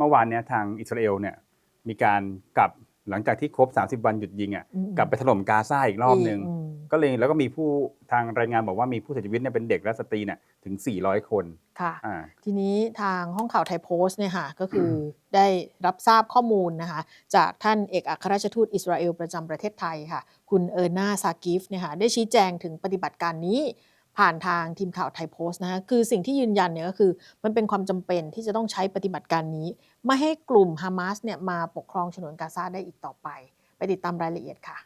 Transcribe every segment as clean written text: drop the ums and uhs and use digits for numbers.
เมื่อวานเนี้ยทางอิสราเอลเนี่ยมีการกลับหลังจากที่ครบ30วันหยุดยิงกลับไปถล่มกาซาอีกรอบนึงก็เลยแล้วก็มีผู้ทางรายงานบอกว่ามีผู้เสียชีวิตเนี่ยเป็นเด็กและสตรีเนี่ยถึง400คนค่ะทีนี้ทางห้องข่าวไทยโพสต์เนี่ยค่ะก็คือได้รับทราบข้อมูลนะคะจากท่านเอกอัครราชทูตอิสราเอลประจำประเทศไทยค่ะคุณเออร์นาซากิฟเนี่ยค่ะได้ชี้แจงถึงปฏิบัติการนี้ผ่านทางทีมข่าวไทยโพสต์นะคะคือสิ่งที่ยืนยันเนี่ยก็คือมันเป็นความจำเป็นที่จะต้องใช้ปฏิบัติการนี้ไม่ให้กลุ่มฮามาสเนี่ยมาปกครองฉนวนกาซาได้อีกต่อไปไปติดตามรายละเอียดค่ะ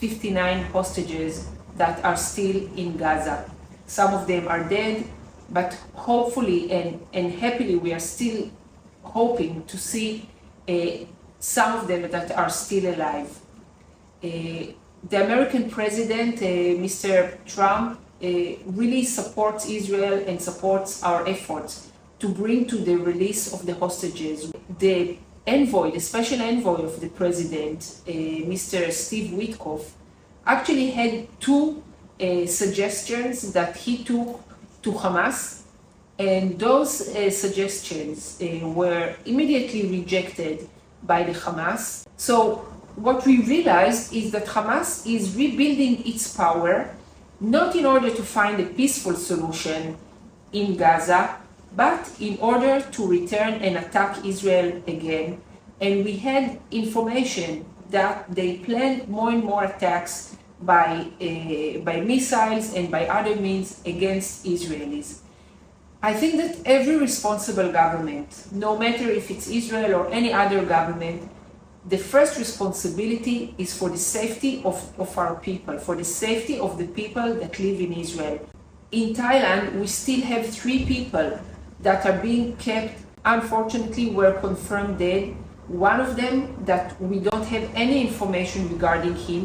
59 hostages that are still in Gaza. Some of them are dead, but hopefully and happily we are still hoping to see some of them that are still alive. The American president, Mr. Trump, really supports Israel and supports our efforts to bring to the release of the hostages. The envoy, the special envoy of the president, Mr. Steve Witkoff, actually had two suggestions that he took to Hamas, and those suggestions were immediately rejected by the Hamas. So what we realized is that Hamas is rebuilding its power, not in order to find a peaceful solution in Gaza, but in order to return and attack Israel again. And we had information that they planned more and more attacks by missiles and by other means against Israelis. I think that every responsible government, no matter if it's Israel or any other government, the first responsibility is for the safety of our people, for the safety of the people that live in Israel. In Thailand, we still have 3 people that are being kept, unfortunately were confirmed dead. One of them that we don't have any information regarding him,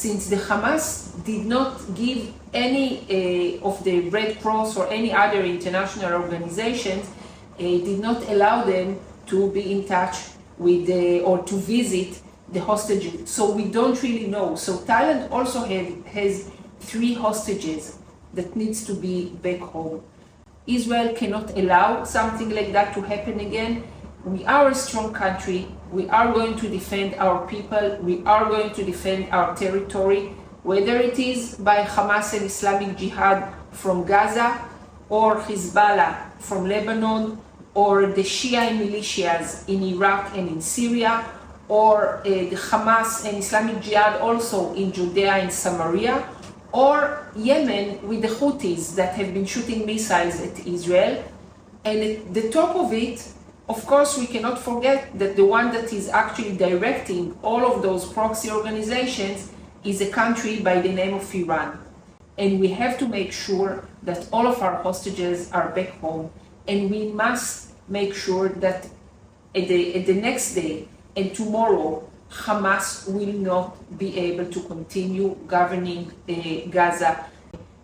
since the Hamas did not give any of the Red Cross or any other international organizations, did not allow them to be in touch with or to visit the hostages. So we don't really know. So Thailand also has 3 hostages that needs to be back home. Israel cannot allow something like that to happen again. We are a strong country. We are going to defend our people. We are going to defend our territory, whether it is by Hamas and Islamic Jihad from Gaza, or Hezbollah from Lebanon, or the Shia militias in Iraq and in Syria, or the Hamas and Islamic Jihad also in Judea and Samaria, or Yemen with the Houthis that have been shooting missiles at Israel. And at the top of it, of course, we cannot forget that the one that is actually directing all of those proxy organizations is a country by the name of Iran. And we have to make sure that all of our hostages are back home. And we must make sure that at the next day and tomorrow, Hamas will not be able to continue governing Gaza.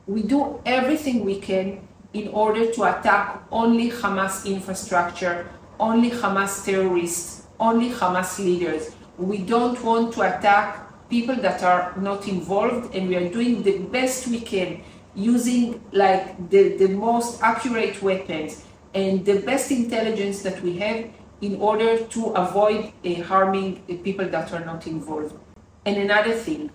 We do everything we can in order to attack only Hamas infrastructure, only Hamas terrorists, only Hamas leaders. We don't want to attack people that are not involved, and we are doing the best we can using like the most accurate weapons and the best intelligence that we have in order to avoid harming people that are not involved. And another thing,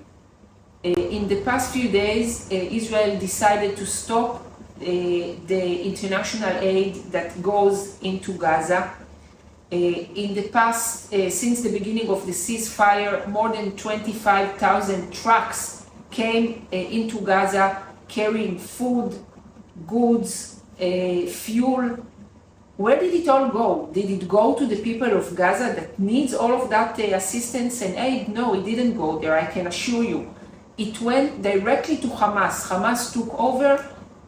in the past few days, Israel decided to stop the international aid that goes into Gaza. In the past, since the beginning of the ceasefire, more than 25,000 trucks came into Gaza carrying food, goods, fuel. Where did it all go? Did it go to the people of Gaza that needs all of that assistance and aid? No, it didn't go there, I can assure you. It went directly to Hamas. Hamas took over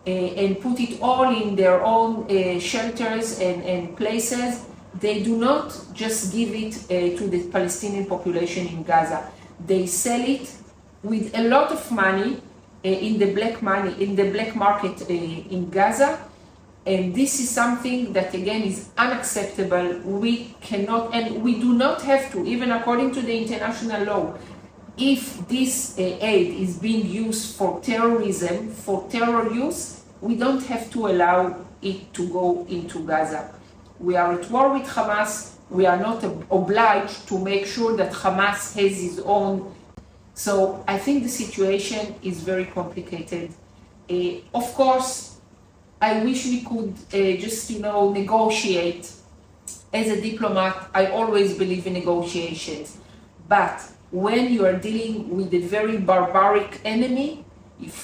and put it all in their own shelters and places. They do not just give it to the Palestinian population in Gaza. They sell it with a lot of money in the black market in Gaza. And this is something that again is unacceptable. We cannot, and we do not have to, even according to the international law, if this aid is being used for terrorism, for terror use, we don't have to allow it to go into Gaza. we are at war with Hamas. We are not obliged to make sure that Hamas has its own. So I think the situation is very complicated. Of course, I wish we could just, negotiate. As a diplomat, I always believe in negotiations. But when you are dealing with a very barbaric enemy,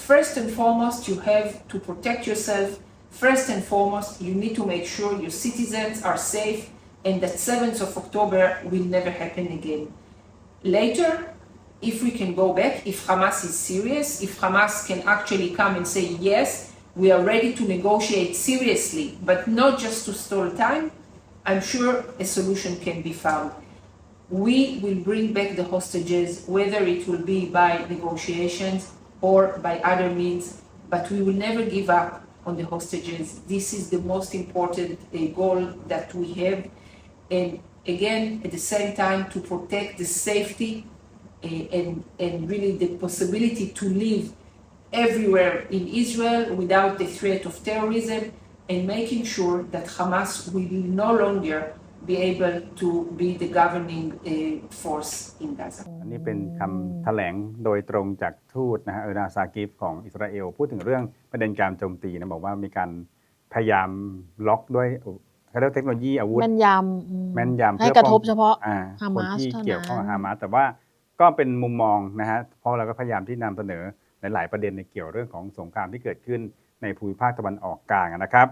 first and foremost, you have to protect yourself. First and foremost, you need to make sure your citizens are safe and that 7th of October will never happen again. Later, if we can go back, if Hamas is serious, if Hamas can actually come and say, yes, we are ready to negotiate seriously, but not just to stall time, I'm sure a solution can be found. We will bring back the hostages, whether it will be by negotiations or by other means, but we will never give up on the hostages. This is the most important goal that we have. And again, at the same time, to protect the safety and really the possibility to live everywhere in Israel without the threat of terrorism, and making sure that Hamas will no longer be able to be the governing force in Gaza. อันนี้เป็นคำแถลงโดยตรงจากทูตนะฮะนาซากิฟของอิสราเอลพูดถึงเรื่องประเด็นการโจมตีนะบอกว่ามีการพยายามล็อกด้วยเขาเรียกเทคโนโลยีอาวุธแม่นยำให้กระทบเฉพาะฮา คน มาส ที่ เท่า เกี่ยว นั้ ข้องกับ น ฮามาสแต่ว่าก็เป็นมุมมองนะฮะเพราะเราก็พยายามที่นำเสนอหลายๆประเด็นในเกี่ยวเรื่องของสงครามที่เกิดขึ้นในภูมิภาคตะวันออกกลางนะครับ